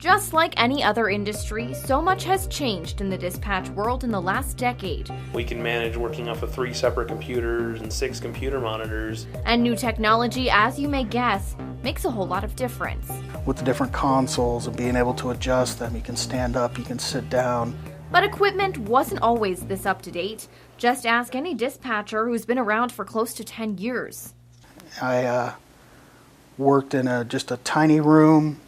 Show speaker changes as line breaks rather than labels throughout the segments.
Just like any other industry, so much has changed in the dispatch world in the last decade.
We can manage working off of 3 separate computers and 6 computer monitors.
And new technology, as you may guess, makes a whole lot of difference.
With the different consoles and being able to adjust them, you can stand up, you can sit down.
But equipment wasn't always this up to date. Just ask any dispatcher who's been around for close to 10 years.
I worked in just a tiny room,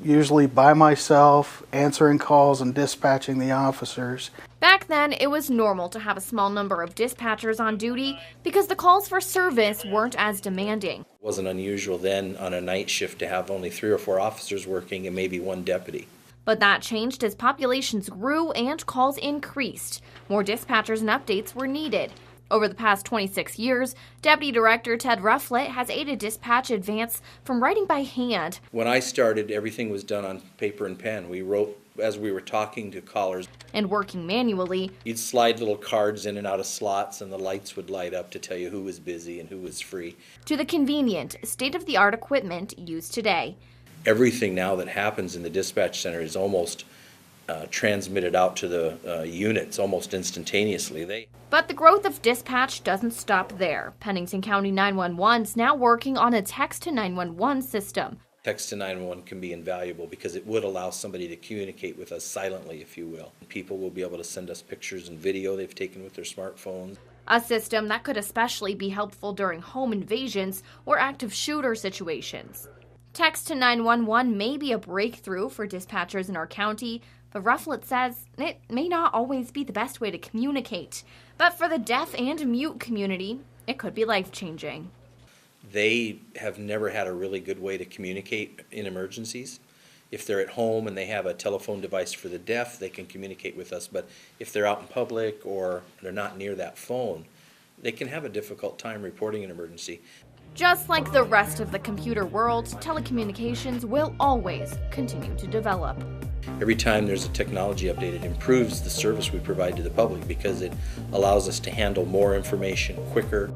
usually by myself, answering calls and dispatching the officers.
Back then, it was normal to have a small number of dispatchers on duty because the calls for service weren't as demanding.
It wasn't unusual then on a night shift to have only 3 or 4 officers working and maybe 1 deputy.
But that changed as populations grew and calls increased. More dispatchers and updates were needed. Over the past 26 years, Deputy Director Ted Rufflett has aided dispatch advance from writing by hand.
When I started, everything was done on paper and pen. We wrote as we were talking to callers.
And working manually.
You'd slide little cards in and out of slots and the lights would light up to tell you who was busy and who was free.
To the convenient, state-of-the-art equipment used today.
Everything now that happens in the dispatch center is almost transmitted out to the units almost instantaneously.
But the growth of dispatch doesn't stop there. Pennington County 911 is now working on a text-to-911 system.
Text to 911 can be invaluable because it would allow somebody to communicate with us silently, if you will. People will be able to send us pictures and video they've taken with their smartphones.
A system that could especially be helpful during home invasions or active shooter situations. Text to 911 may be a breakthrough for dispatchers in our county, but Rufflett says it may not always be the best way to communicate. But for the deaf and mute community, it could be life-changing.
They have never had a really good way to communicate in emergencies. If they're at home and they have a telephone device for the deaf, they can communicate with us. But if they're out in public or they're not near that phone, they can have a difficult time reporting an emergency.
Just like the rest of the computer world, telecommunications will always continue to develop.
Every time there's a technology update, it improves the service we provide to the public because it allows us to handle more information quicker.